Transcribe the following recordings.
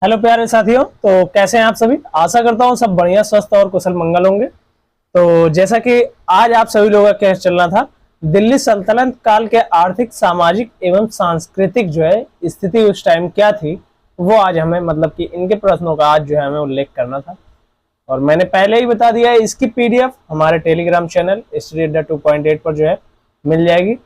Hello प्यारे साथियों। तो कैसे हैं आप सभी। आशा करता हूँ सब बढ़िया स्वस्थ और कुशल मंगल होंगे। तो जैसा कि आज आप सभी लोगों का केस चलना था, दिल्ली सल्तनत काल के आर्थिक सामाजिक एवं सांस्कृतिक जो है स्थिति उस टाइम क्या थी, वो आज हमें मतलब कि इनके प्रश्नों का आज जो है हमें उल्लेख करना था। और मैंने पहले ही बता दिया है, इसकी पीडीएफ हमारे टेलीग्राम चैनल स्टडी अड्डा 2.8 पर जो है मिल जाएगी।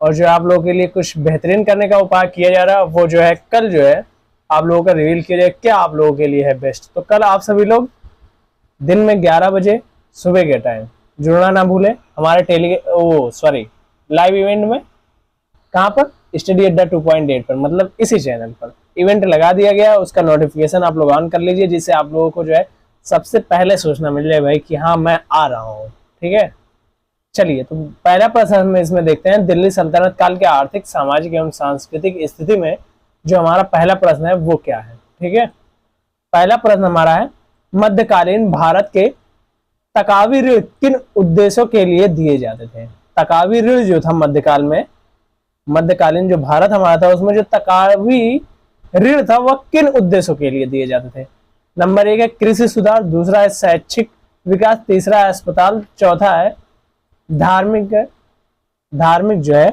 और जो आप लोगों के लिए कुछ बेहतरीन करने का उपाय किया जा रहा है, वो जो है कल जो है आप लोगों का रिवील किया जाए क्या आप लोगों के लिए है बेस्ट। तो कल आप सभी लोग दिन में 11 बजे सुबह के टाइम जुड़ना ना भूलें हमारे लाइव इवेंट में। कहाँ पर? स्टडी अड्डा 2.8 पर, मतलब इसी चैनल पर इवेंट लगा दिया गया। उसका नोटिफिकेशन आप लोग ऑन कर लीजिए, जिससे आप लोगों को जो है सबसे पहले सूचना मिल जाए भाई कि हाँ मैं आ रहा हूँ। ठीक है, चलिए तो पहला प्रश्न हम इसमें देखते हैं, दिल्ली सल्तनत काल के आर्थिक सामाजिक एवं सांस्कृतिक स्थिति में जो हमारा पहला प्रश्न है वो क्या है। ठीक है, पहला प्रश्न हमारा है, मध्यकालीन भारत के तकावी ऋण किन उद्देश्यों के लिए दिए जाते थे। तकावी ऋण जो था मध्यकाल में, मध्यकालीन जो भारत हमारा था उसमें जो तकावी ऋण था वह किन उद्देश्यों के लिए दिए जाते थे। नंबर 1 है कृषि सुधार, दूसरा है शैक्षिक विकास, तीसरा है अस्पताल, चौथा है धार्मिक जो है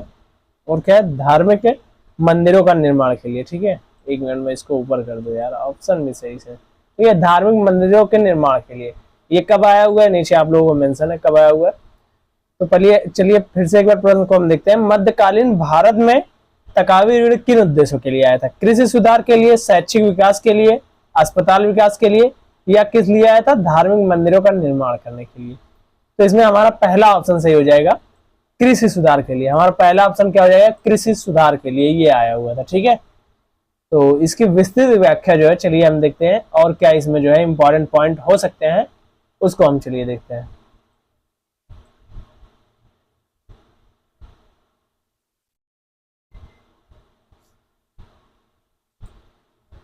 और क्या है धार्मिक मंदिरों का निर्माण के लिए। ठीक है, एक मिनट में इसको ऊपर कर दो यार, ऑप्शन भी सही से। ठीक है, धार्मिक मंदिरों के निर्माण के लिए। ये कब आया हुआ है, नीचे आप लोगों को मेंशन है कब आया हुआ है। तो चलिए फिर से एक बार प्रश्न को हम देखते हैं, मध्यकालीन भारत में तकावी ऋण किन उद्देश्यों के लिए आया था। कृषि सुधार के लिए, शैक्षिक विकास के लिए, अस्पताल विकास के लिए, या किस लिए आया था? धार्मिक मंदिरों का निर्माण करने के लिए। तो इसमें हमारा पहला ऑप्शन सही हो जाएगा, कृषि सुधार के लिए। हमारा पहला ऑप्शन क्या हो जाएगा? कृषि सुधार के लिए ये आया हुआ था। ठीक है, तो इसकी विस्तृत व्याख्या जो है चलिए हम देखते हैं, और क्या इसमें जो है इंपॉर्टेंट पॉइंट हो सकते हैं उसको हम चलिए देखते हैं।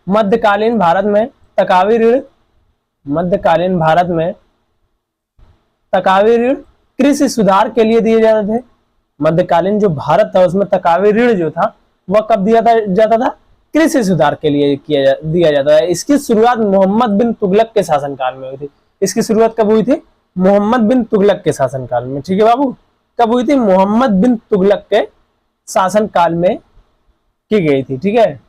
मध्यकालीन भारत में तकावी ऋण, मध्यकालीन भारत में तकावी ऋण कृषि सुधार के लिए दिए जाते थे। मध्यकालीन जो भारत था उसमें तकावी ऋण जो था वह कब जाता था? कृषि सुधार के लिए दिया जाता है। इसकी शुरुआत मोहम्मद बिन तुगलक के शासनकाल में हुई थी। इसकी शुरुआत कब हुई थी? मोहम्मद बिन तुगलक के शासनकाल में। ठीक है बाबू, कब हुई थी? मोहम्मद बिन तुगलक के शासनकाल में की गई थी। ठीक है,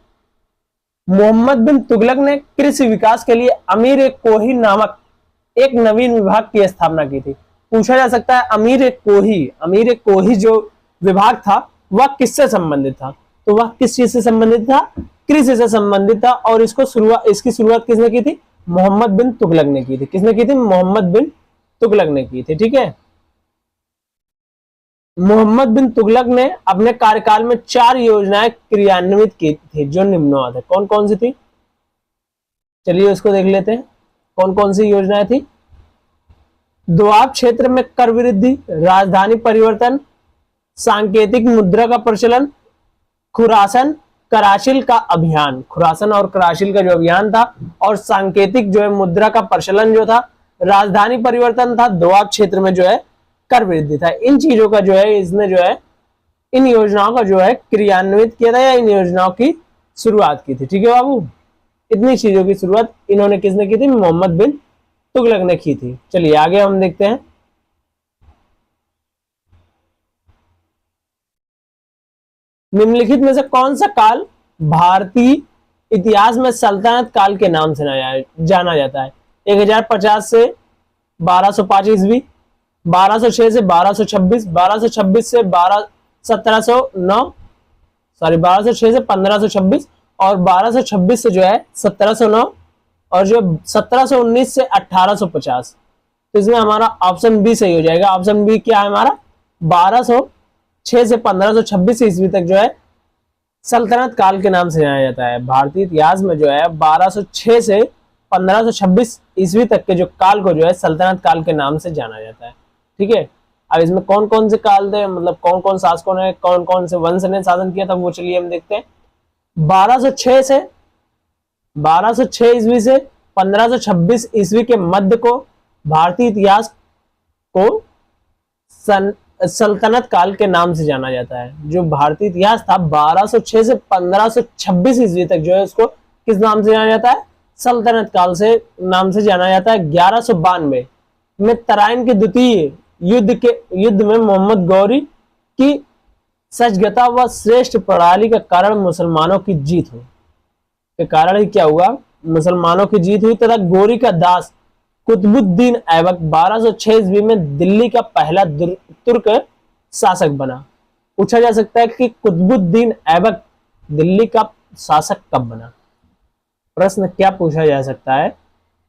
मोहम्मद बिन तुगलक ने कृषि विकास के लिए अमीर ए कोही नामक एक नवीन विभाग की स्थापना की थी। पूछा जा सकता है अमीर ए कोही जो विभाग था वह किससे संबंधित था? तो वह किस चीज से संबंधित था? कृषि से संबंधित था। और इसकी शुरुआत किसने की थी? मोहम्मद बिन तुगलक ने की थी। किसने की थी? मोहम्मद बिन तुगलक ने की थी। ठीक है, मोहम्मद बिन तुगलक ने अपने कार्यकाल में 4 योजनाएं क्रियान्वित की थी जो निम्नवत है। कौन कौन सी थी? चलिए उसको देख लेते हैं, कौन कौन सी योजनाएं थी। दोआब क्षेत्र में कर वृद्धि, राजधानी परिवर्तन, सांकेतिक मुद्रा का प्रचलन, खुरासन कराशिल का अभियान। खुरासन और कराशिल का जो अभियान था, और सांकेतिक जो है मुद्रा का प्रचलन जो था, राजधानी परिवर्तन था, दोआब क्षेत्र में जो है कर वृद्धि था। इन चीजों का जो है इसने जो है इन योजनाओं का जो है क्रियान्वित किया था, या इन योजनाओं की शुरुआत की थी। ठीक है बाबू, इतनी चीजों की शुरुआत इन्होंने किसने की थी? मोहम्मद बिन तुगलक ने की थी। चलिए आगे हम देखते हैं, निम्नलिखित में से कौन सा काल भारतीय इतिहास में सल्तनत काल के नाम से जाना जाता है। 1050 से 1205 ईस्वी, 1206 से 1226, 1226 से 1709, 1206 से 1526, और 1226 से जो है 1709, और जो 1719 से 1850। तो इसमें हमारा ऑप्शन बी सही हो जाएगा। ऑप्शन बी क्या है हमारा? 1206 से 1526 ईस्वी तक जो है सल्तनत काल के नाम से जाना जाता है। भारतीय इतिहास में जो है 1206 से 1526 ईस्वी तक के जो काल को जो है सल्तनत काल के नाम से जाना जाता है। ठीक है, अब इसमें कौन कौन से काल थे, मतलब कौन कौन शासकों ने, कौन कौन से वंश ने शासन किया था, वो चलिए हम देखते हैं। 1206 ईस्वी से 1526 ईस्वी के मध्य को भारतीय इतिहास को सल्तनत काल के नाम से जाना जाता है। जो भारतीय इतिहास था 1206 से 1526 ईस्वी तक जो है उसको किस नाम से जाना जाता है? सल्तनत काल से नाम से जाना जाता है। 1192 में तराइन के द्वितीय युद्ध में मोहम्मद गौरी की सजगता व श्रेष्ठ प्रणाली के कारण मुसलमानों की जीत हुई। के कारण ही क्या हुआ? मुसलमानों की जीत हुई तथा गौरी का दास कुतुबुद्दीन ऐबक 1206 ईस्वी में दिल्ली का पहला तुर्क शासक बना। पूछा जा सकता है कि कुतुबुद्दीन ऐबक दिल्ली का शासक कब बना? प्रश्न क्या पूछा जा सकता है?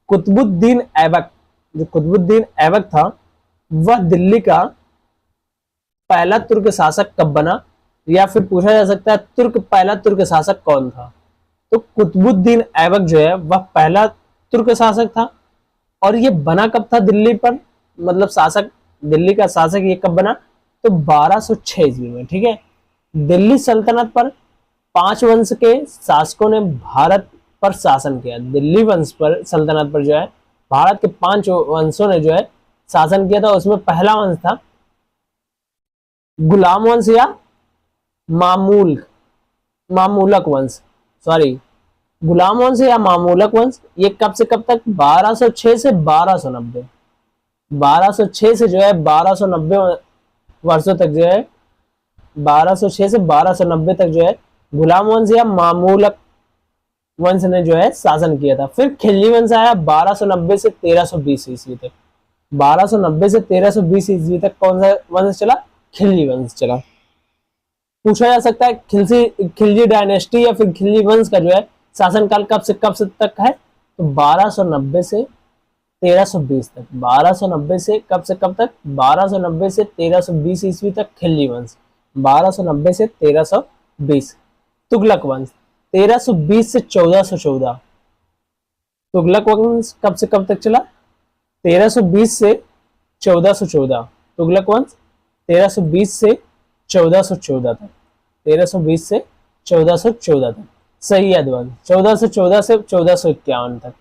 कुतुबुद्दीन ऐबक, जो कुतुबुद्दीन ऐबक था, वह दिल्ली का पहला तुर्क शासक कब बना? या फिर पूछा जा सकता है पहला तुर्क शासक कौन था? तो कुतुबुद्दीन ऐबक जो है वह पहला तुर्क शासक था। और ये बना कब था दिल्ली पर, मतलब शासक, दिल्ली का शासक ये कब बना? तो 1206 ईस्वी में। ठीक है, दिल्ली सल्तनत पर 5 वंश के शासकों ने भारत पर शासन किया। दिल्ली वंश पर, सल्तनत पर जो है भारत के 5 वंशों ने जो है शासन किया था। उसमें पहला वंश था गुलाम वंश या मामूलक वंश, गुलाम वंश या मामूलक वंश। ये कब से कब तक? 1206 से 1290, 1206 से जो है 1290 वर्षों तक जो है, 1206 से 1290 तक जो है गुलाम वंश या मामूलक वंश ने जो है शासन किया था। फिर खिलजी वंश आया 1290 से 1320 ईस्वी तक। 1290 से 1320 ईस्वी तक कौन सा वंश चला? खिलजी वंश चला। पूछा जा सकता है खिलजी डायनेस्टी या फिर खिलजी वंश का जो है शासनकाल कब से कब से तक है? तो 1290 से 1320 तक। 1290 से कब तक? 1290 से 1320 ईस्वी तक खिलजी वंश, 1290 से 1320। तुगलक वंश 1320 से 1414। तुगलक वंश कब से कब तक चला? 1320 से 1414। तुगलक वंश 1320 से 1414 तक, 1320 से 1414 तक। सैयद वंश 1414 से 1451 तक।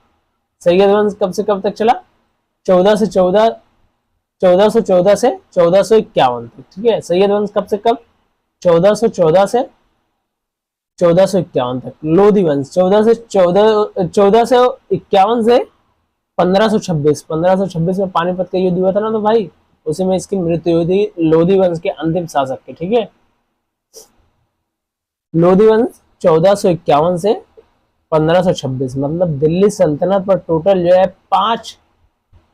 सैयद वंश कब से कब तक चला? 1414 से 1451 तक। ठीक है, सैयद वंश कब से कब? 1414 से 1451 तक। लोधी वंश 1451 से 1526। 1526 में पानीपत का युद्ध हुआ था ना, तो भाई उसी में इसकी मृत्यु हुई थी, लोधी वंश के अंतिम शासक के। ठीक है, लोधी वंश 1451 से 1526, मतलब दिल्ली सल्तनत पर टोटल जो है 5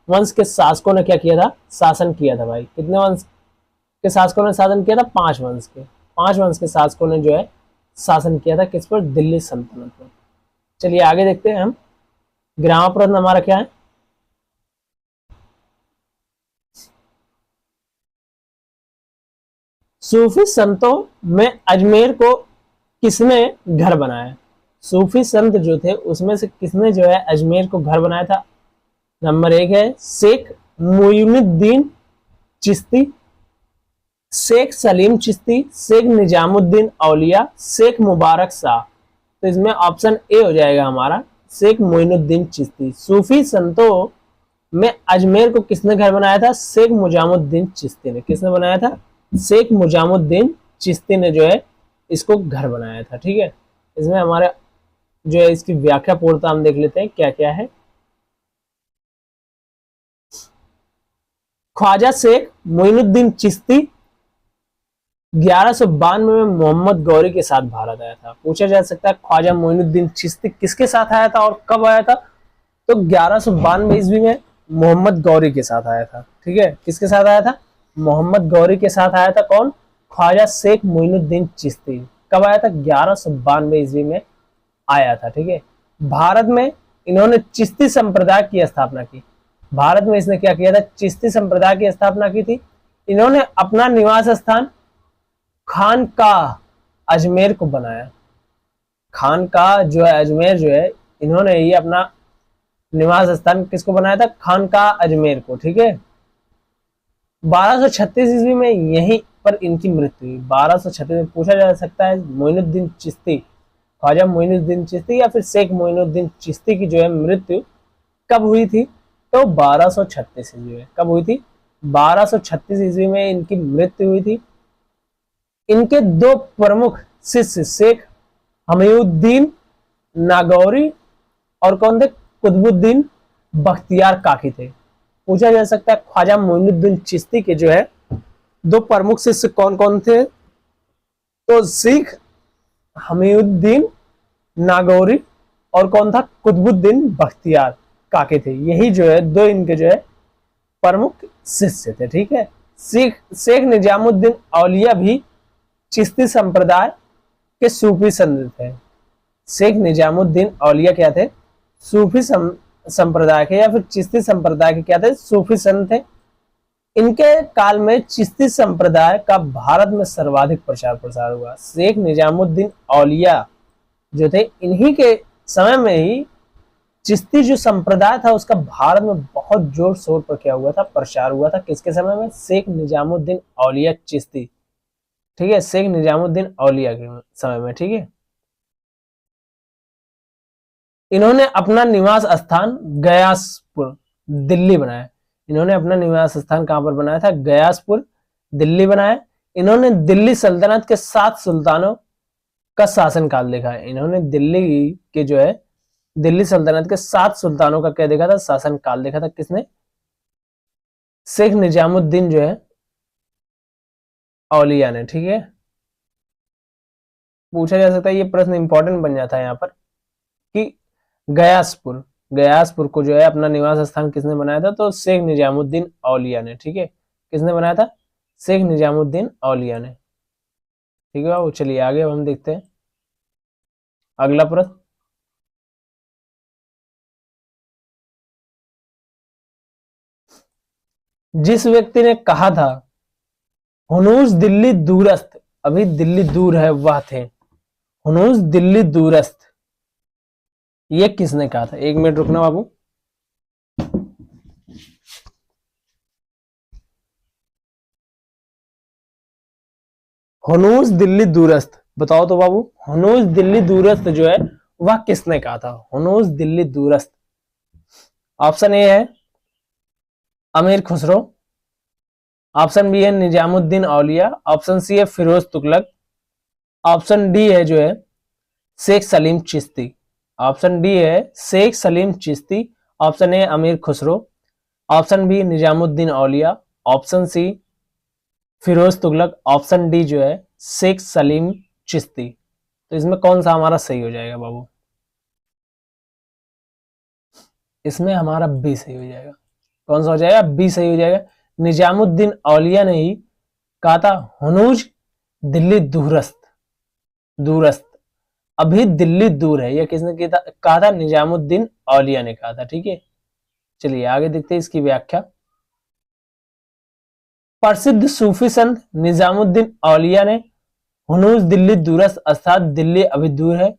वंश के शासकों ने क्या किया था? शासन किया था भाई। कितने वंश के शासकों ने शासन किया था? 5 वंश के। 5 वंश के शासकों ने जो है शासन किया था किस पर? दिल्ली सल्तनत पर। चलिए आगे देखते हैं हम। ग्राम प्रश्न हमारा क्या है? सूफी संतों में अजमेर को किसने घर बनाया? सूफी संत जो थे उसमें से किसने जो है अजमेर को घर बनाया था? नंबर 1 है शेख मोइनुद्दीन चिश्ती, शेख सलीम चिश्ती, शेख निजामुद्दीन औलिया, शेख मुबारक शाह। तो इसमें ऑप्शन ए हो जाएगा हमारा, शेख मोइनुद्दीन चिश्ती। सूफी संतों में अजमेर को किसने घर बनाया था? शेख मुजामुद्दीन चिश्ती ने। किसने बनाया था? शेख मुजामुद्दीन चिश्ती ने जो है इसको घर बनाया था। ठीक है, इसमें हमारे जो है इसकी व्याख्या पूर्णतः हम देख लेते हैं क्या क्या है। ख्वाजा शेख मोइनुद्दीन चिश्ती 1192 में मोहम्मद गौरी के साथ भारत आया था। पूछा जा सकता है ख्वाजा मोइनुद्दीन चिश्ती किसके साथ आया था और कब आया था? तो 1192 ईस्वी में मोहम्मद गौरी के साथ आया था। ठीक है, किसके साथ आया था? मोहम्मद गौरी के साथ आया था। कौन? ख्वाजा शेख मोइनुद्दीन चिश्ती। कब आया था? 1192 ईस्वी में आया था। ठीक है, भारत में इन्होंने चिश्ती संप्रदाय की स्थापना की। भारत में इसने क्या किया था? चिश्ती संप्रदाय की स्थापना की थी। इन्होंने अपना निवास स्थान खानकाह अजमेर को बनाया। खानकाह जो है अजमेर जो है, इन्होंने ये अपना निवास स्थान किसको बनाया था? खानकाह अजमेर को। ठीक है, 1236 ईस्वी में यहीं पर इनकी मृत्यु हुई। 1236 में पूछा जा सकता है मोइनुद्दीन चिश्ती, ख्वाजा मोइनुद्दीन चिश्ती या फिर शेख मोइनुद्दीन चिश्ती की जो है मृत्यु कब हुई थी? तो 1236 ईस्वी में। कब हुई थी? 1236 ईस्वी में इनकी मृत्यु हुई थी। इनके 2 प्रमुख शिष्य शेख हमीउद्दीन नागौरी और कौन थे, कुतुबुद्दीन बख्तियार काकी थे। पूछा जा सकता है ख्वाजा मोइनुद्दीन चिश्ती के जो है दो प्रमुख शिष्य कौन कौन थे, तो शेख हमीउद्दीन नागौरी और कौन था, कुतुबुद्दीन बख्तियार काकी थे। यही जो है दो इनके जो है प्रमुख शिष्य थे। ठीक है, शेख निजामुद्दीन औलिया भी चिश्ती संप्रदाय के सूफी संत थे। शेख निजामुद्दीन औलिया क्या थे, सूफी संप्रदाय के या फिर चिश्ती संप्रदाय के क्या थे, सूफी संत थे। इनके काल में चिश्ती संप्रदाय का भारत में सर्वाधिक प्रचार प्रसार हुआ। शेख निजामुद्दीन औलिया जो थे, इन्हीं के समय में ही चिश्ती जो संप्रदाय था उसका भारत में बहुत जोर शोर पर क्या हुआ था, प्रचार हुआ था। किसके समय में, शेख निजामुद्दीन औलिया चिश्ती। ठीक है, शेख निजामुद्दीन औलिया के समय में। ठीक है, इन्होंने अपना निवास स्थान गयासपुर दिल्ली बनाया। इन्होंने अपना निवास स्थान कहां पर बनाया था, गयासपुर दिल्ली बनाया। इन्होंने दिल्ली सल्तनत के 7 सुल्तानों का शासनकाल देखा है। इन्होंने दिल्ली के जो है दिल्ली सल्तनत के 7 सुल्तानों का क्या देखा था, शासनकाल देखा था। किसने, शेख निजामुद्दीन जो है औलिया ने। ठीक है, पूछा जा सकता है, ये प्रश्न इंपॉर्टेंट बन जाता है यहाँ पर कि गयासपुर को जो है अपना निवास स्थान किसने बनाया था, तो शेख निजामुद्दीन औलिया ने। ठीक है, किसने बनाया था, शेख निजामुद्दीन औलिया ने। ठीक है बाबू, चलिए आगे हम देखते हैं अगला प्रश्न। जिस व्यक्ति ने कहा था हुनूस दिल्ली दूरस्थ, अभी दिल्ली दूर है, वह थे हुनूस दिल्ली दूरस्थ, ये किसने कहा था, 1 मिनट रुकना बाबू। हुनूस दिल्ली दूरस्थ, बताओ तो बाबू, हुनूस दिल्ली दूरस्थ जो है वह किसने कहा था, हुनूस दिल्ली दूरस्थ। ऑप्शन ए है अमीर खुसरो, ऑप्शन बी है निजामुद्दीन औलिया, ऑप्शन सी है फिरोज तुगलक, ऑप्शन डी है जो है शेख सलीम चिश्ती। ऑप्शन डी है Sheikh Salim Chishti, option A Amir Khusro, option B Nizamuddin Auliya, option C Firoz Tughlaq, option D जो है शेख सलीम चिश्ती। तो इसमें कौन सा हमारा सही हो जाएगा बाबू, इसमें हमारा बी सही हो जाएगा। कौन सा हो जाएगा, बी सही हो जाएगा। निजामुद्दीन औलिया ने ही कहा था हुनूज दिल्ली दूरस्थ, अभी दिल्ली दूर है, यह किसने कहा था, निजामुद्दीन औलिया ने कहा था। ठीक है, चलिए आगे देखते हैं इसकी व्याख्या। प्रसिद्ध सूफी संत निजामुद्दीन औलिया ने हुनूज दिल्ली दूरस्थ अर्थात दिल्ली अभी दूर है,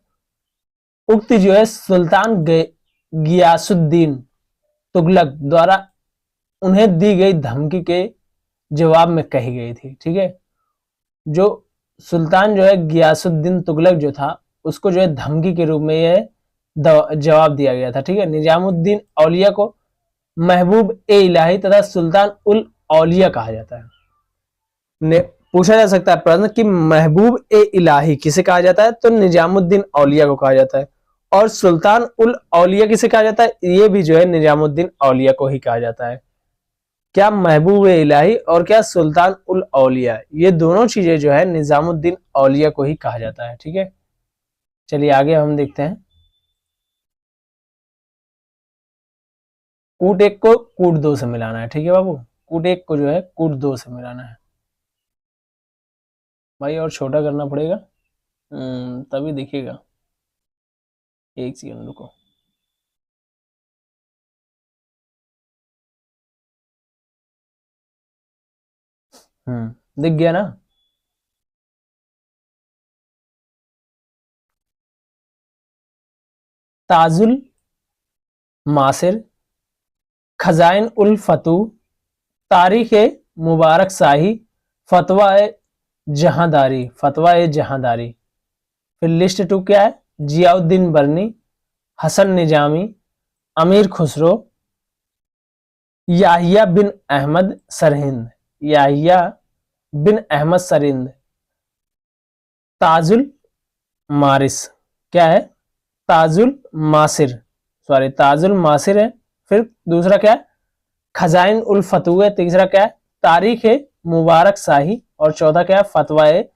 उक्त जो है सुल्तान गियासुद्दीन तुगलक द्वारा उन्हें दी गई धमकी के जवाब में कही गई थी। ठीक है, जो सुल्तान जो है गियासुद्दीन तुगलक जो था उसको जो है धमकी के रूप में यह जवाब दिया गया था। ठीक है, निजामुद्दीन औलिया को महबूब ए इलाही तथा सुल्तान उल औलिया कहा जाता है। पूछा जा सकता है प्रश्न कि महबूब ए इलाही किसे कहा जाता है, तो निजामुद्दीन औलिया को कहा जाता है, और सुल्तान उल औलिया किसे कहा जाता है, ये भी जो है निजामुद्दीन औलिया को ही कहा जाता है। क्या महबूब ए इलाही और क्या सुल्तान उल औलिया, ये दोनों चीजें जो है निजामुद्दीन औलिया को ही कहा जाता है। ठीक है, चलिए आगे हम देखते हैं। कूट 1 को कूट 2 से मिलाना है। ठीक है बाबू, कूट 1 को जो है कूट 2 से मिलाना है भाई, और छोटा करना पड़ेगा तभी दिखेगा। 1 सेकंड रुको। दिख गया ना। ताजुल मासिर, खजाइन उल फतू, तारीख मुबारक शाही, फतवा जहांदारी, फिर लिस्ट 2 क्या है, जियाउद्दीन बरनी, हसन निजामी, अमीर खुसरो, याहिया बिन अहमद सरहिंद, ताजुल मारिस, क्या है, ताजुल मासिर, सॉरी ताजुल मासिर है। फिर दूसरा क्या है, खजाइन उल फतू है। तीसरा क्या है, तारीख है मुबारक शाही। और चौथा क्या है, फतवाए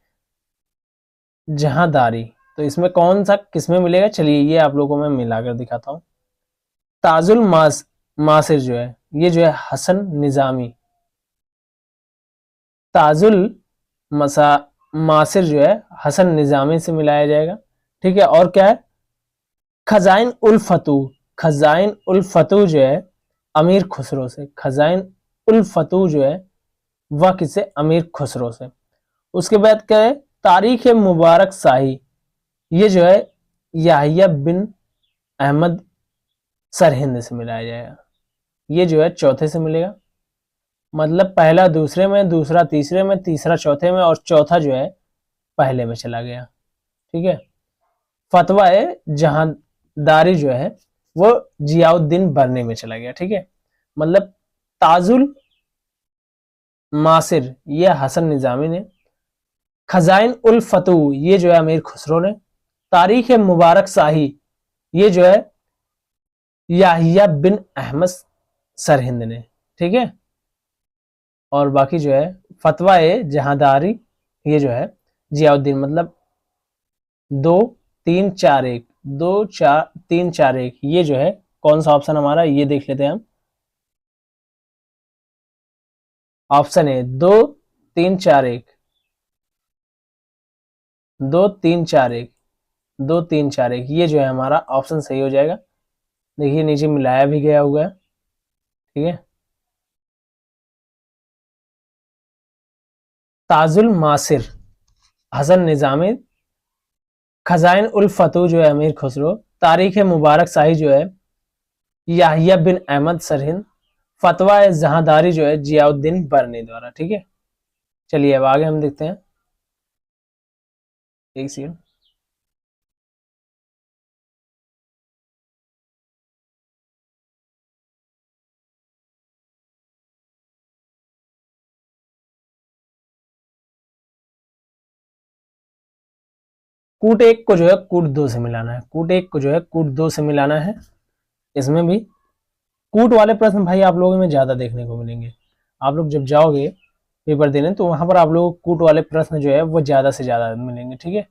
जहांदारी। तो इसमें कौन सा किसमें मिलेगा, चलिए ये आप लोगों को मैं मिलाकर दिखाता हूँ। ताजुल मासिर जो है, ये जो है हसन निजामी। ताजुल मसा मासिर जो है हसन निजामी से मिलाया जाएगा, ठीक है। और क्या है, खजाइन उल फतू, खजाइन उल फतू जो है अमीर खुसरो से। खजाइन उल फतू जो है वह किसे, अमीर खुसरो से। उसके बाद क्या है, तारीख मुबारक शाही, ये जो है याहिया बिन अहमद सरहिंद से मिलाया जाएगा। ये जो है चौथे से मिलेगा, मतलब पहला दूसरे में, दूसरा तीसरे में, तीसरा चौथे में, और चौथा जो है पहले में चला गया, ठीक है। फतवा जहांदारी जो है वो जियाउद्दीन बरनी में चला गया, ठीक है। मतलब ताजुल मासिर ये हसन निजामी ने, खजाइन उल फतू ये जो है अमीर खुसरो ने, तारीख मुबारक शाही ये जो है याहिया बिन अहमद सरहिंद ने, ठीक है। और बाकी जो है फतवा जहांदारी ये जो है जियाउद्दीन, मतलब 2 3 4 1, 2 4 3 4 1, ये जो है कौन सा ऑप्शन हमारा, ये देख लेते हैं हम। ऑप्शन है 2 3 4 1, 2 3 4 1, 2 3 4 1, ये जो है हमारा ऑप्शन सही हो जाएगा। देखिए नीचे मिलाया भी गया हुआ है, ठीक है। ताजुल मासिर हसन निजामी, खजाइन उल फतू जो है अमीर खुसरो, तारीख मुबारक शाही जो है याहिया बिन अहमद सरहिंद, फतवा जहांदारी जो है जियाउद्दीन बरनी द्वारा, ठीक है। चलिए अब आगे हम देखते हैं। एक सेकंड, कूट एक को जो है कूट दो से मिलाना है, कूट एक को जो है कूट दो से मिलाना है। इसमें भी कूट वाले प्रश्न भाई आप लोगों में ज्यादा देखने को मिलेंगे। आप लोग जब जाओगे पेपर देने तो वहां पर आप लोगों को कूट वाले प्रश्न जो है वो ज्यादा से ज्यादा मिलेंगे, ठीक है।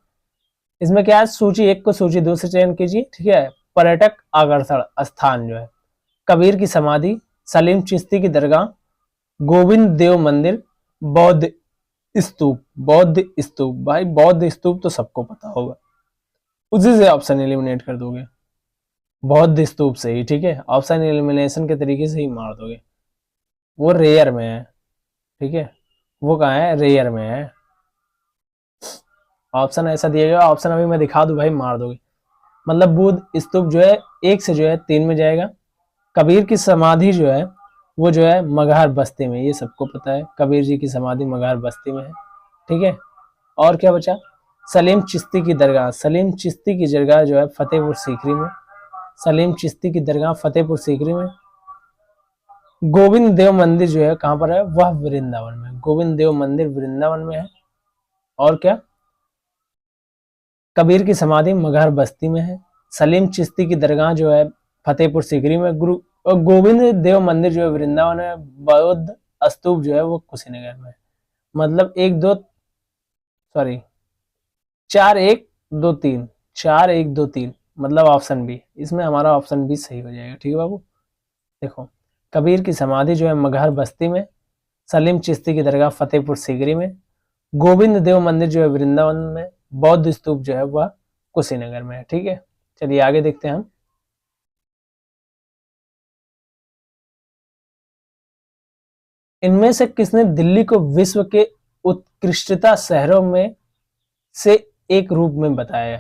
इसमें क्या है, सूची एक को सूची दो से चयन कीजिए, ठीक है। पर्यटक आकर्षण स्थान जो है कबीर की समाधि, सलीम चिश्ती की दरगाह, गोविंद देव मंदिर, बौद्ध स्तूप। बौद्ध स्तूप, भाई बौद्ध स्तूप तो सबको पता होगा, उसी से ऑप्शन एलिमिनेट कर दोगे, बौद्ध स्तूप से ही, ठीक है। ऑप्शन एलिमिनेशन के तरीके से ही मार दोगे। वो रेयर में है, ठीक है। वो कहाँ है, रेयर में है। ऑप्शन ऐसा दिया गया, ऑप्शन अभी मैं दिखा दूं भाई मार दोगे। मतलब बुद्ध स्तूप जो है 1 से जो है 3 में जाएगा। कबीर की समाधि जो है वो जो है मगहर बस्ती में, ये सबको पता है, कबीर जी की समाधि मगहर बस्ती में है, ठीक है। और क्या बचा, सलीम चिश्ती की दरगाह, सलीम चिश्ती की दरगाह जो है फतेहपुर सीकरी में, सलीम चिश्ती की दरगाह फतेहपुर सीकरी में। गोविंद देव मंदिर जो है कहाँ पर है, वह वृंदावन में, गोविंद देव मंदिर वृंदावन में है। और क्या, कबीर की समाधि मगहर बस्ती में है। सलीम चिश्ती की दरगाह जो है फतेहपुर सीकरी में। गुरु गोविंद देव मंदिर जो है वृंदावन में। बौद्ध स्तूप जो है वो कुशीनगर में। मतलब 4 1 2 3, 4 1 2 3, मतलब ऑप्शन बी, इसमें हमारा ऑप्शन बी सही हो जाएगा, ठीक है बाबू। देखो कबीर की समाधि जो है मगहर बस्ती में, सलीम चिश्ती की दरगाह फतेहपुर सीकरी में, गोविंद देव मंदिर जो है वृंदावन में, बौद्ध स्तूप जो है वह कुशीनगर में है, ठीक है। चलिए आगे देखते हैं हम। इनमें से किसने दिल्ली को विश्व के उत्कृष्टता शहरों में से एक रूप में बताया,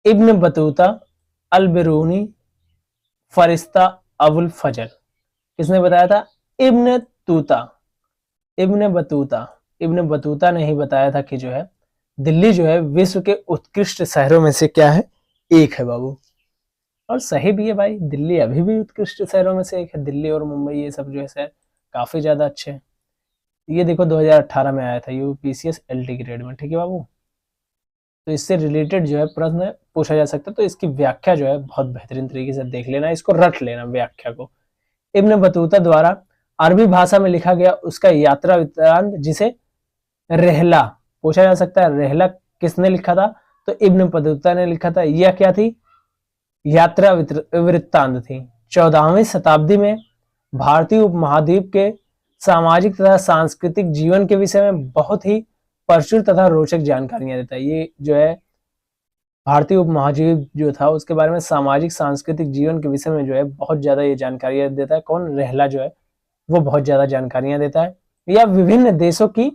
इब्न बतूता, अल बिरूनी, फरिश्ता, अबुल फजल। किसने बताया था, इब्न तूता, इब्न बतूता, इब्न बतूता ने ही बताया था कि जो है दिल्ली जो है विश्व के उत्कृष्ट शहरों में से क्या है, एक है बाबू। और सही भी है भाई, दिल्ली अभी भी उत्कृष्ट शहरों में से एक है। दिल्ली और मुंबई ये सब जो है शहर काफी ज्यादा अच्छे हैं। ये देखो 2018 में आया था यूपीसीएस एलटी ग्रेड में, ठीक है बाबू। तो इससे रिलेटेड जो है प्रश्न पूछा जा सकता है। तो इसकी व्याख्या जो है बहुत बेहतरीन तरीके से देख लेना, इसको रट लेना व्याख्या को। इब्न बतूता द्वारा अरबी भाषा में लिखा गया उसका यात्रा वृत्तांत, जिसे रहला पूछा जा सकता है, रहला किसने लिखा था? तो इब्न बतूता ने लिखा था। यह क्या थी? यात्रा वृत्तांत थी। 14वीं शताब्दी में भारतीय उपमहाद्वीप के सामाजिक तथा सांस्कृतिक जीवन के विषय में बहुत ही प्रचुर तथा रोचक जानकारियां देता है। ये जो है भारतीय उपमहाद्वीप जो था उसके बारे में सामाजिक सांस्कृतिक जीवन के विषय में जो है बहुत ज्यादा ये जानकारियां देता है। कौन? रहला जो है वो बहुत ज्यादा जानकारियां देता है। यह विभिन्न देशों की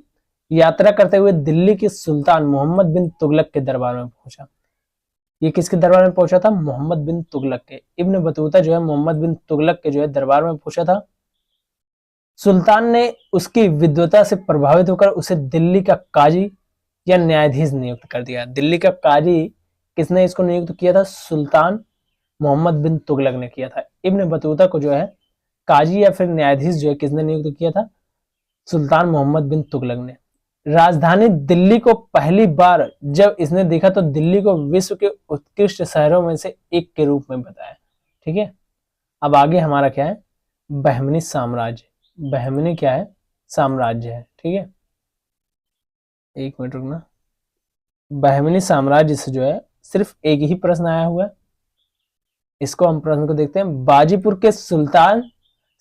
यात्रा करते हुए दिल्ली के सुल्तान मोहम्मद बिन तुगलक के दरबार में पहुंचा। ये किसके दरबार में पहुंचा था? मोहम्मद बिन तुगलक के। इब्न बतूता जो है मोहम्मद बिन तुगलक के जो है दरबार में पहुंचा था। सुल्तान ने उसकी विद्वता से प्रभावित होकर उसे दिल्ली का काजी या न्यायाधीश नियुक्त कर दिया। दिल्ली का काजी किसने इसको नियुक्त किया था? सुल्तान मोहम्मद बिन तुगलक ने किया था। इब्न बतूता को जो है काजी या फिर न्यायाधीश जो है किसने नियुक्त किया था? सुल्तान मोहम्मद बिन तुगलक ने। राजधानी दिल्ली को पहली बार जब इसने देखा तो दिल्ली को विश्व के उत्कृष्ट शहरों में से एक के रूप में बताया। ठीक है, अब आगे हमारा क्या है? बहमनी साम्राज्य। बहमनी क्या है? साम्राज्य है। ठीक है, एक मिनट रुकना। बहमनी साम्राज्य से जो है सिर्फ एक ही प्रश्न आया हुआ है। इसको हम प्रश्न को देखते हैं। बाजीपुर के सुल्तान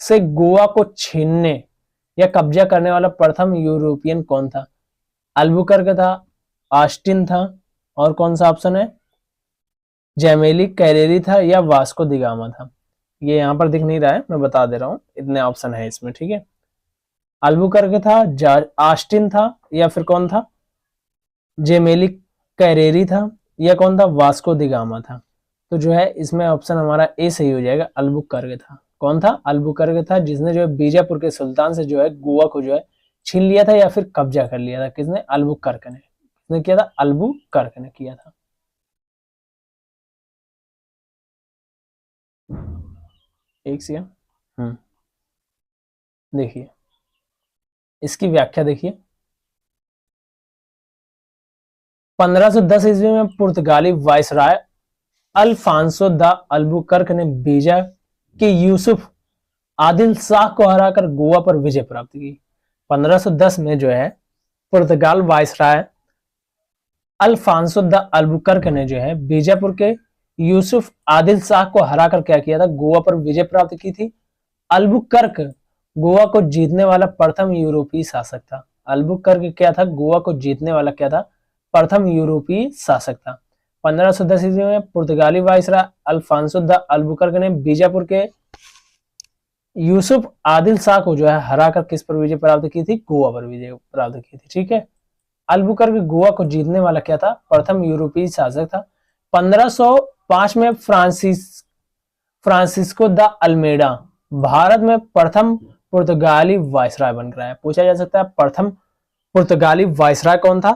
से गोवा को छीनने या कब्जा करने वाला प्रथम यूरोपियन कौन था? अल्बुकर्क था, ऑस्टिन था, और कौन सा ऑप्शन है? जैमेली कैरेरी था या वास्को दी गामा था? ये यहाँ पर दिख नहीं रहा है, मैं बता दे रहा हूँ, इतने ऑप्शन है इसमें। ठीक है, अल्बुकर्क था, ऑस्टिन था, या फिर कौन था? जेमेली कैरेरी था, या कौन था? वास्को दी गामा था। तो जो है इसमें ऑप्शन हमारा ए सही हो जाएगा, अल्बुकर्क था। कौन था? अल्बुकर्क था, जिसने जो है बीजापुर के सुल्तान से जो है गोवा को जो है छीन लिया था या फिर कब्जा कर लिया था। किसने? अल्बुकर्क ने। किसने किया था? अल्बुकर्क ने किया था। एक सेकंड, देखिए इसकी व्याख्या देखिए। 1510 ईस्वी में पुर्तगाली वायसराय अल्फांसो द अल्बुकर्क ने बीजा के यूसुफ आदिल शाह को हराकर गोवा पर विजय प्राप्त की। 1510 में जो है पुर्तगाल वायसराय अल्फांसो द अल्बुकर्क ने जो है बीजापुर के यूसुफ आदिल शाह को हराकर क्या किया था? गोवा पर विजय प्राप्त की थी। अल्बुकर्क गोवा को जीतने वाला प्रथम यूरोपीय शासक था। अल्बुकर्क क्या था? गोवा को जीतने वाला क्या था? प्रथम यूरोपीय शासक था। 1510 ईस्वी में पुर्तगाली वायसराय अल्फांसो द अल्बुकर्क ने बीजापुर के यूसुफ आदिल शाह को जो है हराकर किस पर विजय प्राप्त की थी? गोवा पर विजय प्राप्त की थी। ठीक है, अल्बुकर्क गोवा को जीतने वाला क्या था? प्रथम यूरोपीय शासक था। 1505 में फ्रांसिस्को द अल्मेडा भारत में प्रथम पुर्तगाली वायसराय बन गया है। पूछा जा सकता है प्रथम पुर्तगाली वायसराय कौन था?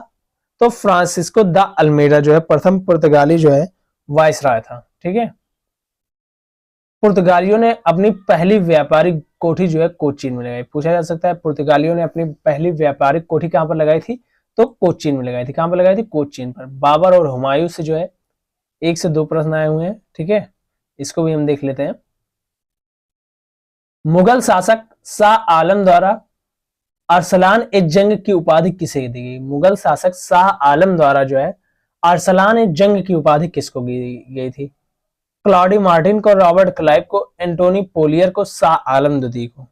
तो फ्रांसिस्को द अल्मेडा जो है प्रथम पुर्तगाली जो है वायसराय था। ठीक है, पुर्तगालियों ने अपनी पहली व्यापारिक कोठी जो है कोचीन में लगाई। पूछा जा सकता है पुर्तगालियों ने अपनी पहली व्यापारिक कोठी कहां पर लगाई थी? तो कोचीन में लगाई थी। कहां पर लगाई थी? कोचीन पर। बाबर और हुमायूं से जो है 1 से 2 प्रश्न आए हुए हैं। ठीक है, इसको भी हम देख लेते हैं। मुगल शासक शाह आलम द्वारा अरसलान ए जंग की उपाधि किसे दी गई? मुगल शासक शाह आलम द्वारा जो है अरसलान ए जंग की उपाधि किसको दी गई थी? क्लॉडी मार्टिन को, रॉबर्ट क्लाइव को, एंटोनी पोलियर को, शाह आलम द्वितीय को?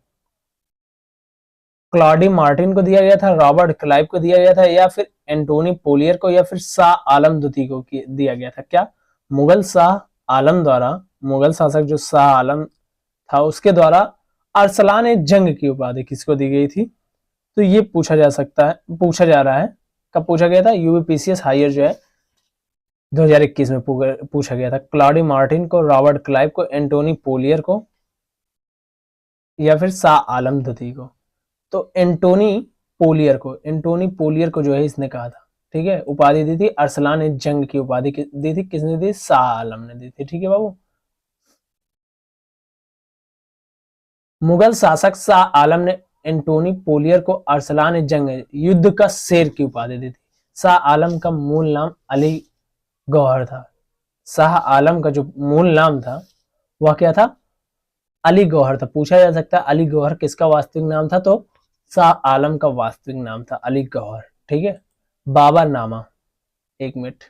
क्लॉडी मार्टिन को दिया गया था, रॉबर्ट क्लाइव को दिया गया था, या फिर एंटोनी पोलियर को, या फिर शाह आलम द्वितीय को दिया गया था? क्या मुगल शाह आलम द्वारा, मुगल शासक जो शाह आलम था उसके द्वारा अरसलान ए जंग की उपाधि किसको दी गई थी? तो ये पूछा जा सकता है, पूछा जा रहा है। कब पूछा गया था? यूपीपीसीएस हायर जो है 2021 में पूछा गया था। क्लॉडी मार्टिन को, रॉबर्ट क्लाइव को, एंटोनी पोलियर को, या फिर शाह आलम द्वितीय को? तो एंटोनी पोलियर को जो है इसने कहा था। ठीक है, उपाधि दी थी अरसलान ए जंग की उपाधि दी थी। किसने दी? शाह आलम ने दी थी। ठीक है बाबू, मुगल शासक शाह आलम ने एंटोनी पोलियर को अरसलान ए जंग युद्ध का शेर की उपाधि दी थी। शाह आलम का मूल नाम अली गौहर था। शाह आलम का जो मूल नाम था वह क्या था? अली गौहर था। पूछा जा सकता है अली गौहर किसका वास्तविक नाम था? तो शाह आलम का वास्तविक नाम था अली गौहर। ठीक है। बाबरनामा, एक मिनट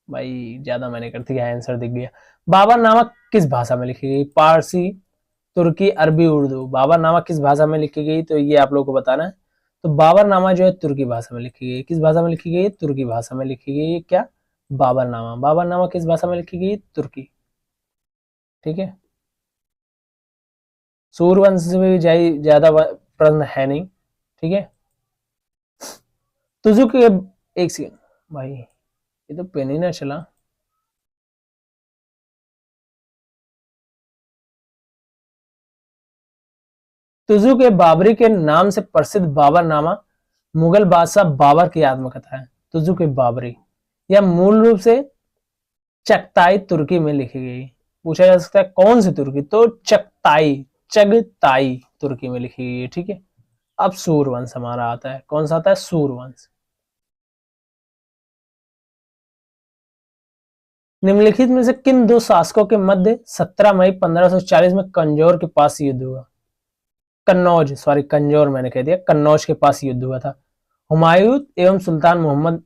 भाई, ज्यादा मैंने कर दिया, आंसर दिख गया। बाबरनामा किस भाषा में लिखी गई? पारसी, तुर्की, अरबी, उर्दू। बाबरनामा किस भाषा में लिखी गई? तो ये आप लोगों को बताना है। तो बाबरनामा जो है तुर्की भाषा में लिखी गई। किस भाषा में लिखी गई? तुर्की भाषा में लिखी गई। क्या? बाबरनामा। बाबरनामा किस भाषा में लिखी गई? तुर्की। ठीक है। सूर्यवंश से भी ज्यादा प्रश्न है नहीं। ठीक है। तुझु के, एक सेकंड भाई, ये तो पेन ही ना चला। तुझु के बाबरी के नाम से प्रसिद्ध बाबरनामा मुगल बादशाह बाबर की आत्मकथा है। तुझु के बाबरी, यह मूल रूप से चगताई तुर्की में लिखी गई। पूछा जा सकता है कौन सी तुर्की? तो चगताई, चगताई तुर्की में लिखी गई है। ठीक है। अब सूर्यवंश हमारा आता है। कौन सा आता है? सूर्यवंश। निम्नलिखित में से किन दो शासकों के मध्य 17 मई 1540 में कंजौर के पास युद्ध हुआ? कन्नौज, सॉरी कंजौर मैंने कह दिया, कन्नौज के पास युद्ध हुआ था। हुमायूं एवं सुल्तान मोहम्मद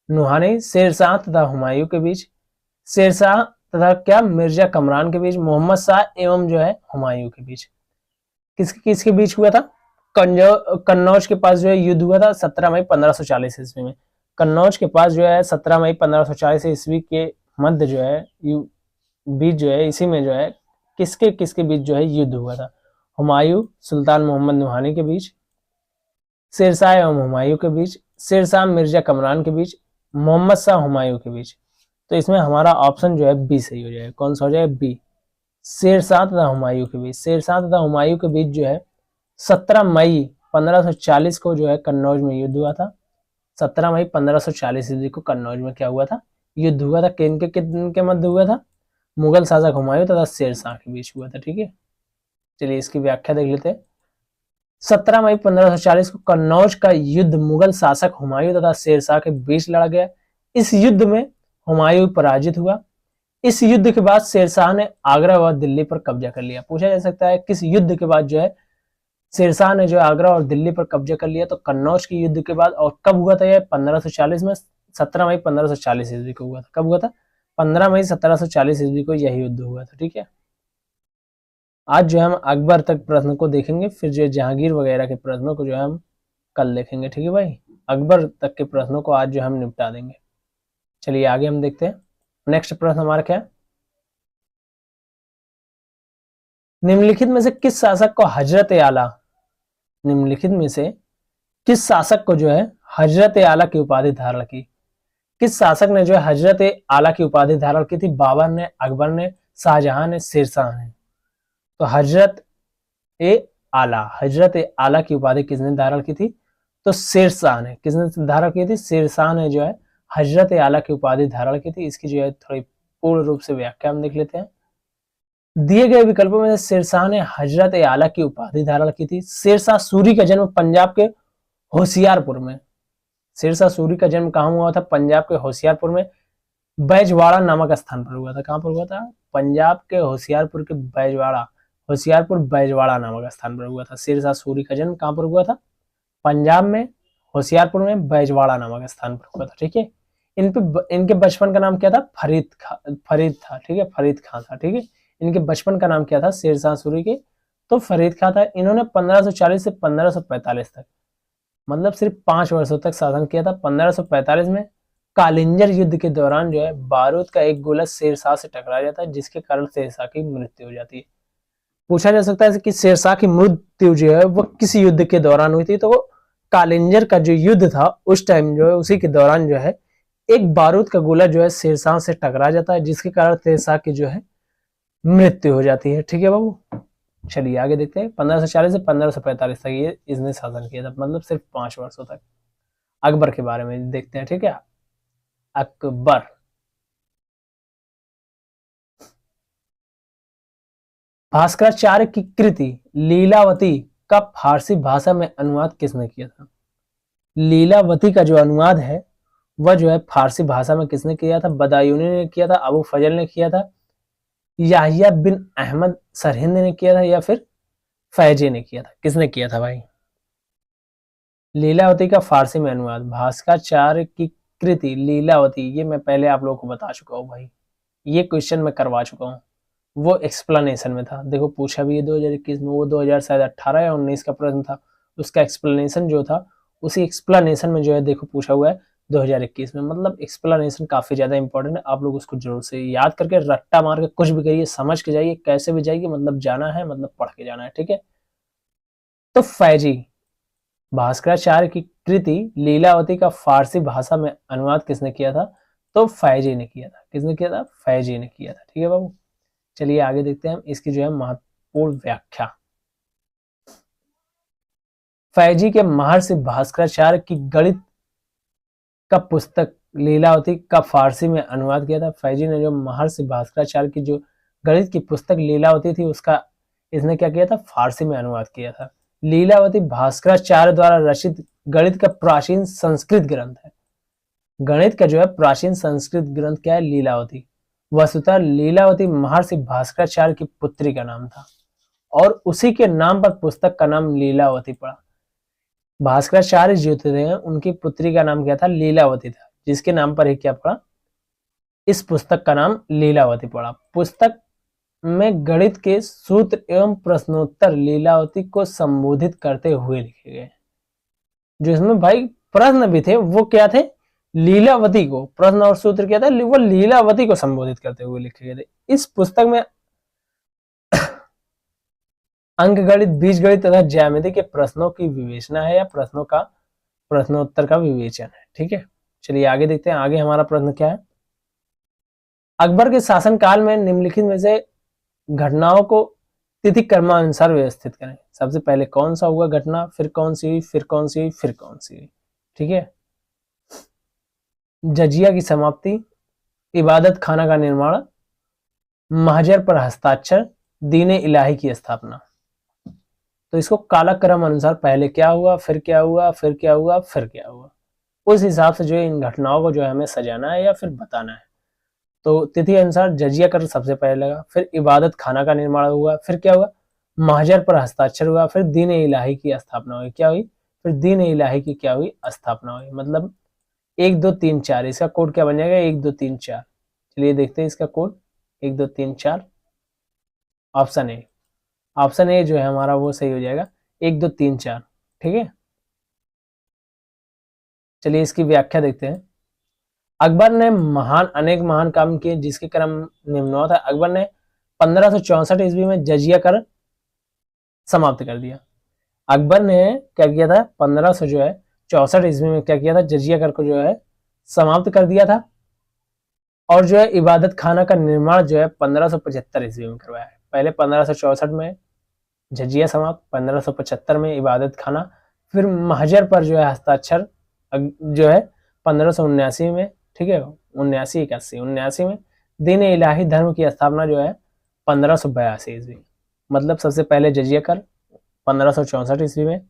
नुहानी, शेरशाह तथा हुमायूं के बीच, शेरशाह तथा क्या मिर्जा कमरान के बीच, मोहम्मद शाह एवं जो है हुमायूं के बीच। किसके किसके बीच हुआ था? कन्नौज के पास जो है युद्ध हुआ था 17 मई 1540 ईस्वी में। कन्नौज के पास जो है 17 मई 1540 ईस्वी के मध्य जो है बीच जो है, इसी में जो है किसके किसके बीच जो है युद्ध हुआ था? हुमायूं सुल्तान मोहम्मद नुहानी के बीच, शेरशाह एवं हुमायूं के बीच, शेरशाह मिर्जा कमरान के बीच, मोहम्मद शाह हुमायूं के बीच। तो इसमें हमारा ऑप्शन जो है बी सही हो जाएगा। कौन सा हो जाएगा? बी, शेरशाह तथा हुमायूं के बीच। शेरशाह तथा हुमायूं के बीच जो है 17 मई 1540 को जो है कन्नौज में युद्ध हुआ था। 17 मई 1540 ईस्वी को कन्नौज में क्या हुआ था? युद्ध हुआ था। किनके किनके मध्य हुआ था? मुगल शासक हुमायूं तथा शेरशाह के बीच हुआ था। ठीक है। चलिए इसकी व्याख्या देख लेते हैं। 17 मई 1540 को कन्नौज का युद्ध मुगल शासक हुमायूं तथा शेरशाह के बीच लड़ा गया। इस युद्ध में हुमायूं पराजित हुआ। इस युद्ध के बाद शेरशाह ने आगरा व दिल्ली पर कब्जा कर लिया। पूछा जा सकता है किस युद्ध के बाद जो है शेरशाह ने जो आगरा और दिल्ली पर कब्जा कर लिया? तो कन्नौज के युद्ध के बाद। और कब हुआ था? यह 1540 में, 17 मई 1540 ईस्वी को हुआ था। कब हुआ था? 15 मई 1740 ईस्वी को यह युद्ध हुआ था। ठीक है। आज जो है हम अकबर तक प्रश्न को देखेंगे, फिर जो जहांगीर वगैरह के प्रश्नों को जो है हम कल देखेंगे। ठीक है भाई। अकबर तक के प्रश्नों को आज जो हम निपटा देंगे। चलिए आगे हम देखते हैं। नेक्स्ट प्रश्न हमारा क्या है? निम्नलिखित में से किस शासक को हजरत आला, निम्नलिखित में से किस शासक को जो है हजरत आला की उपाधि धारण की? किस शासक ने जो है हजरत आला की उपाधि धारण की थी? बाबर ने, अकबर ने, शाहजहां ने, शेरशाह ने। तो हजरत ए आला, हजरत आला की उपाधि किसने धारण की थी? तो शेरशाह ने। किसने धारण की थी? शेरशाह ने जो है हजरत आला की उपाधि धारण की थी। इसकी जो है थोड़ी पूर्ण रूप से व्याख्या हम देख लेते हैं। दिए गए विकल्पों में शेरशाह ने हजरत आला की उपाधि धारण की थी। शेरशाह सूरी का जन्म पंजाब के होशियारपुर में, शेरशाह सूरी का जन्म कहाँ हुआ था? पंजाब के होशियारपुर में बैजवाड़ा नामक स्थान पर हुआ था। कहां पर हुआ था? पंजाब के होशियारपुर के बैजवाड़ा, होशियारपुर बैजवाड़ा नामक स्थान पर हुआ था। शेरशाह सूरी का जन्म कहां पर हुआ था? पंजाब में होशियारपुर में बैजवाड़ा नामक स्थान पर हुआ था। ठीक है। इनके बचपन का नाम क्या था? फरीद था। ठीक है, फरीद खां था। ठीक है। इनके बचपन का नाम क्या था शेरशाह सूरी के? तो फरीद खां था। इन्होंने 1540 से 1545 तक, मतलब सिर्फ 5 वर्षों तक शासन किया था। 1545 में कालिंजर युद्ध के दौरान जो है बारूद का एक गोला शेरशाह से टकरा जाता है, जिसके कारण शेरशाह की मृत्यु हो जाती है। पूछा जा सकता है कि शेरशाह की मृत्यु जो है वो किस युद्ध के दौरान हुई थी? तो वो कालिंजर का जो युद्ध था उस टाइम जो है, उसी के दौरान जो है एक बारूद का गोला जो है शेरशाह से टकरा जाता है, जिसके कारण शेरशाह की जो है मृत्यु हो जाती है। ठीक है बाबू। चलिए आगे देखते हैं। 1540 से 1545 तक ये इसने शासन किया था, मतलब सिर्फ 5 वर्षों तक। अकबर के बारे में देखते हैं। ठीक है। अकबर, भास्कराचार्य की कृति लीलावती का फारसी भाषा में अनुवाद किसने किया था? लीलावती का जो अनुवाद है वह जो है फारसी भाषा में किसने किया था? बदायूनी ने किया था, अबू फजल ने किया था, याहिया बिन अहमद सरहिंद ने किया था, या फिर फैजी ने किया था? किसने किया था भाई? लीलावती का फारसी में अनुवाद, भास्कराचार्य की कृति लीलावती, ये मैं पहले आप लोगों को बता चुका हूँ भाई, ये क्वेश्चन मैं करवा चुका हूँ। वो एक्सप्लेनेशन में था, देखो पूछा भी है 2021 में, वो 2018 या 19 का प्रश्न था, उसका एक्सप्लेनेशन जो था उसी एक्सप्लेनेशन में जो है देखो पूछा हुआ है 2021 में। मतलब एक्सप्लेनेशन काफी ज्यादा इंपॉर्टेंट है, आप लोग उसको जरूर से याद करके रट्टा मार के कुछ भी करिए, समझ के जाइए, कैसे भी जाइए, मतलब जाना है, मतलब पढ़ के जाना है, ठीक है। तो फैजी, भास्कराचार्य की कृति लीलावती का फारसी भाषा में अनुवाद किसने किया था? तो फैजी ने किया था। किसने किया था? फैजी ने किया था, ठीक है बाबू। चलिए आगे देखते हैं इसकी जो है महत्वपूर्ण व्याख्या। फैजी के महर्षि भास्कराचार्य की गणित का पुस्तक लीलावती का फारसी में अनुवाद किया था। फैजी ने जो महर्षि भास्कराचार्य की जो गणित की पुस्तक लीलावती थी उसका इसने क्या किया था? फारसी में अनुवाद किया था। लीलावती भास्कराचार्य द्वारा रचित गणित का प्राचीन संस्कृत ग्रंथ है। गणित का जो है प्राचीन संस्कृत ग्रंथ क्या है? लीलावती। वस्तुतः लीलावती महर्षि भास्कराचार्य की पुत्री का नाम था और उसी के नाम पर पुस्तक का नाम लीलावती पड़ा। भास्कराचार्य जो थे उनकी पुत्री का नाम क्या था? लीलावती था, जिसके नाम पर ही क्या पड़ा? इस पुस्तक का नाम लीलावती पड़ा। पुस्तक में गणित के सूत्र एवं प्रश्नोत्तर लीलावती को संबोधित करते हुए लिखे गए। जो इसमें भाई प्रश्न भी थे वो क्या थे? लीलावती को, प्रश्न और सूत्र क्या था? वो लीलावती को संबोधित करते हुए लिखे गए थे। इस पुस्तक में अंकगणित, बीजगणित तथा ज्यामिति के प्रश्नों की विवेचना है या प्रश्नोत्तर का विवेचन है, ठीक है। चलिए आगे देखते हैं, आगे हमारा प्रश्न क्या है। अकबर के शासनकाल में निम्नलिखित में से घटनाओं को तिथि क्रमानुसार व्यवस्थित करें। सबसे पहले कौन सा हुआ घटना, फिर कौन सी हुई, फिर कौन सी हुई, फिर कौन सी हुई, ठीक है। जजिया की समाप्ति, इबादत खाना का निर्माण, महजर पर हस्ताक्षर, दीन इलाही की स्थापना। तो इसको कालक्रम अनुसार पहले क्या हुआ, फिर क्या हुआ, फिर क्या हुआ, फिर क्या हुआ, उस हिसाब से जो है इन घटनाओं को जो है हमें सजाना है या फिर बताना है। तो तिथि अनुसार जजिया कर सबसे पहले लगा, फिर इबादत खाना का निर्माण हुआ, फिर क्या हुआ? महजर पर हस्ताक्षर हुआ, फिर दीन इलाही की स्थापना हुई। क्या हुई? फिर दीन इलाही की क्या हुई? स्थापना हुई। मतलब 1 2 3 4, इसका कोड क्या बन जाएगा? 1 2 3 4। चलिए देखते हैं इसका code 1 2 3 4। Option A, option A जो है हमारा वो सही हो जाएगा, 1 2 3 4, ठीक है। चलिए इसकी व्याख्या देखते हैं। अकबर ने अनेक महान काम किए जिसके क्रम निम्नवत है। अकबर ने 1564 ईस्वी में जजिया कर समाप्त कर दिया। अकबर ने क्या किया था? 1500 जो है 64 ईस्वी में क्या किया था? जजिया कर को जो है समाप्त कर दिया था। और जो है इबादत खाना का निर्माण जो है 1575 ईस्वी में करवाया है। पहले 1564 में जजिया समाप्त, 1575 में इबादत खाना, फिर महजर पर जो है हस्ताक्षर जो है 1579 में, ठीक है, 79 में। दीन इलाही धर्म की स्थापना जो है 1582 ईस्वी। मतलब सबसे पहले जजिया कर 1564 ईस्वी में,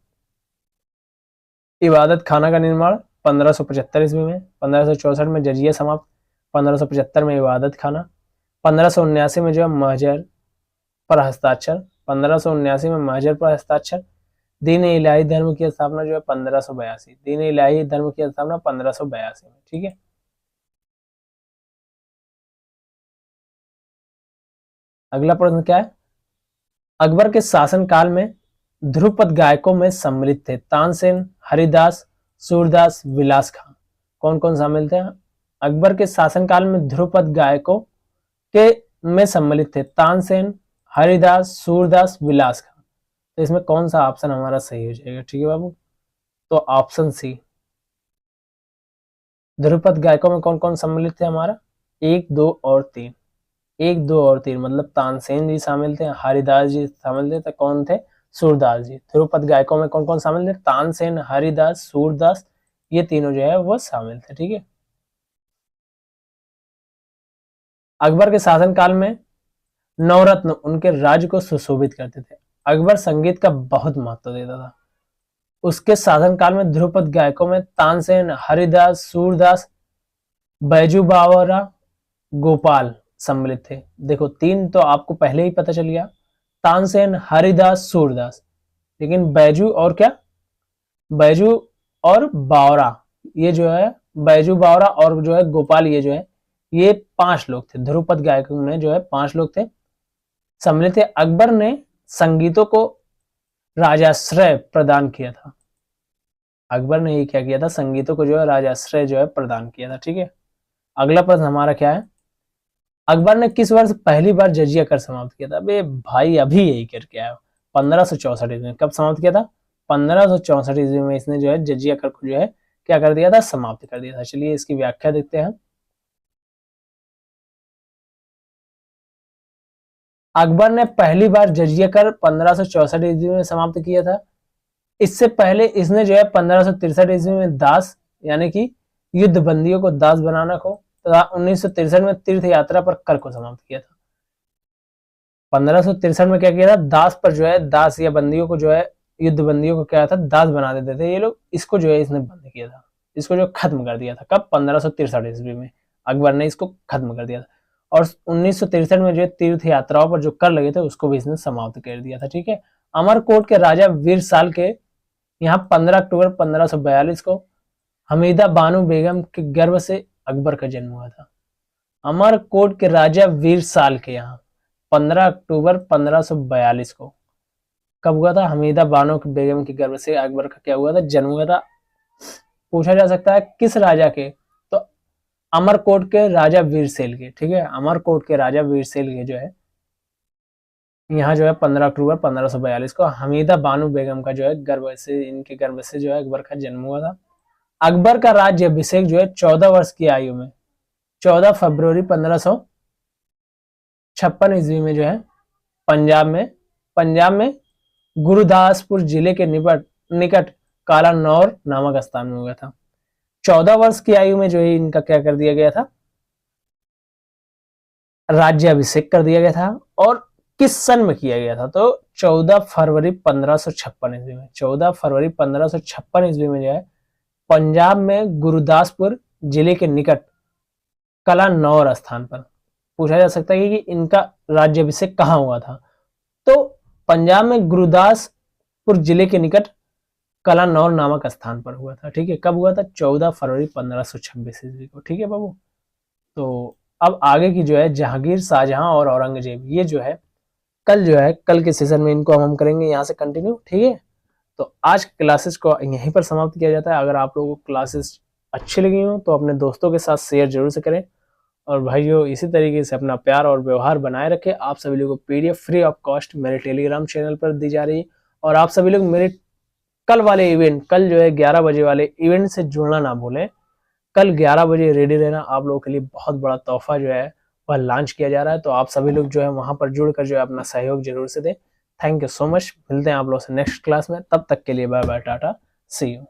इबादत खाना का निर्माण 1575 ईस्वी में, 1564 में जजिया समाप्त, 1575 में इबादत खाना, 1579 में जो है महजर पर हस्ताक्षर, 1579 में महजर पर हस्ताक्षर। दीन इलाही धर्म की स्थापना जो है 1582, दीन इलाही धर्म की स्थापना 1582 में, ठीक है। अगला प्रश्न क्या है? अकबर के शासनकाल में ध्रुपद गायकों में सम्मिलित थे तानसेन, हरिदास, सूरदास, विलास खां। कौन कौन शामिल थे? अकबर के शासनकाल में ध्रुपद गायकों के में सम्मिलित थे तानसेन, हरिदास, सूरदास, विलास खां। तो इसमें कौन सा ऑप्शन हमारा सही हो जाएगा? ठीक है बाबू, तो ऑप्शन सी, ध्रुपद गायकों में कौन कौन सम्मिलित थे हमारा? 1 2 और 3, 1 2 और 3, मतलब तानसेन जी शामिल थे, हरिदास जी शामिल थे, तो कौन थे? सूरदास जी। ध्रुपद गायकों में कौन कौन शामिल थे? तानसेन, हरिदास, सूरदास, ये तीनों जो है वो शामिल थे, ठीक है। अकबर के शासनकाल में नवरत्न उनके राज्य को सुशोभित करते थे। अकबर संगीत का बहुत महत्व देता था। उसके शासनकाल में ध्रुपद गायकों में तानसेन, हरिदास, सूरदास बैजू बावरा, गोपाल सम्मिलित थे। देखो तीन तो आपको पहले ही पता चल गया, तानसेन, हरिदास, सूरदास। लेकिन बैजू और क्या, बैजू और बावरा, ये जो है बैजू बावरा और जो है गोपाल, ये जो है ये 5 लोग थे। ध्रुपद गायकों में जो है 5 लोग थे, सम्मिलित थे। अकबर ने संगीतों को राजाश्रय प्रदान किया था। अकबर ने ये क्या किया था, संगीतों को जो है राजाश्रय जो है प्रदान किया था। ठीक है, अगला प्रश्न हमारा क्या है, अकबर ने किस वर्ष पहली बार जजिया कर समाप्त किया था? अबे भाई अभी यही करके आया, 1564 ईस्वी में। कब समाप्त किया था? 1564 ईस्वी में इसने जो है जजिया कर को जो है क्या कर दिया था, समाप्त कर दिया था। चलिए इसकी व्याख्या देखते हैं। अकबर ने पहली बार जजिया कर 1564 ईस्वी में समाप्त किया था। इससे पहले इसने जो है 1563 ईस्वी में दास यानी कि युद्ध बंदियों को दास बनाना को तथा 1963 में तीर्थ यात्रा पर कर को समाप्त किया था। 1563 में क्या किया था, दास पर जो है, दास या बंदियों को जो है, युद्ध बंदियों को क्या था, दास बना देते थे ये लोग। इसको जो है इसने बंद किया था, इसको जो खत्म कर दिया था। कब? 1563 ईस्वी में अकबर ने इसको खत्म कर दिया था। और 1963 में जो है तीर्थ यात्राओं पर जो कर लगे थे उसको भी इसने समाप्त कर दिया था। ठीक है, अमरकोट के राजा वीर साल के यहाँ 15 अक्टूबर 1542 को हमीदा बानो बेगम के गर्भ से अकबर का जन्म हुआ था। अमरकोट के राजा वीर साल के यहाँ 15 अक्टूबर 1542 को कब हुआ था, हमीदा बानो बेगम के गर्भ से अकबर का क्या हुआ था, जन्म हुआ था। पूछा जा सकता है किस राजा के, तो अमरकोट के राजा वीरसेल के। ठीक है, अमरकोट के राजा वीरसेल के जो है यहाँ जो है 15 अक्टूबर 1542 को हमीदा बानो बेगम का जो है गर्भ से, इनके गर्भ से जो है अकबर का जन्म हुआ था। अकबर का राज्य अभिषेक जो है 14 वर्ष की आयु में 14 फरवरी 1556 ईस्वी में जो है पंजाब में गुरुदासपुर जिले के निकट कालानौर नामक स्थान में हुआ था। 14 वर्ष की आयु में जो है इनका क्या कर दिया गया था, राज्य अभिषेक कर दिया गया था। और किस सन में किया गया था, तो 14 फरवरी 1556 ईस्वी में। 14 फरवरी 1556 ईस्वी में जो है पंजाब में गुरुदासपुर जिले के निकट कलानौर स्थान पर। पूछा जा सकता है कि इनका राज्याभिषेक कहाँ हुआ था, तो पंजाब में गुरुदासपुर जिले के निकट कलानौर नामक स्थान पर हुआ था। ठीक है, कब हुआ था? 14 फरवरी 1526 ईस्वी को। ठीक है बाबू, तो अब आगे की जो है जहांगीर, शाहजहां और औरंगजेब, ये जो है कल के सेशन में इनको हम करेंगे यहाँ से कंटिन्यू। ठीक है, तो आज क्लासेस को यहीं पर समाप्त किया जाता है। अगर आप लोगों को क्लासेस अच्छी लगी हो तो अपने दोस्तों के साथ शेयर जरूर से करें। और भाइयों इसी तरीके से अपना प्यार और व्यवहार बनाए रखें। आप सभी लोगों को पीडीएफ फ्री ऑफ कॉस्ट मेरे टेलीग्राम चैनल पर दी जा रही है। और आप सभी लोग मेरे कल वाले इवेंट, कल जो है 11 बजे वाले इवेंट से जुड़ना ना भूलें। कल 11 बजे रेडी रहना, आप लोगों के लिए बहुत बड़ा तोहफा जो है वह लॉन्च किया जा रहा है। तो आप सभी लोग जो है वहां पर जुड़कर जो है अपना सहयोग जरूर से दें। Thank you so much. मिलते हैं आप लोगों से नेक्स्ट क्लास में, तब तक के लिए bye bye, tata, see you.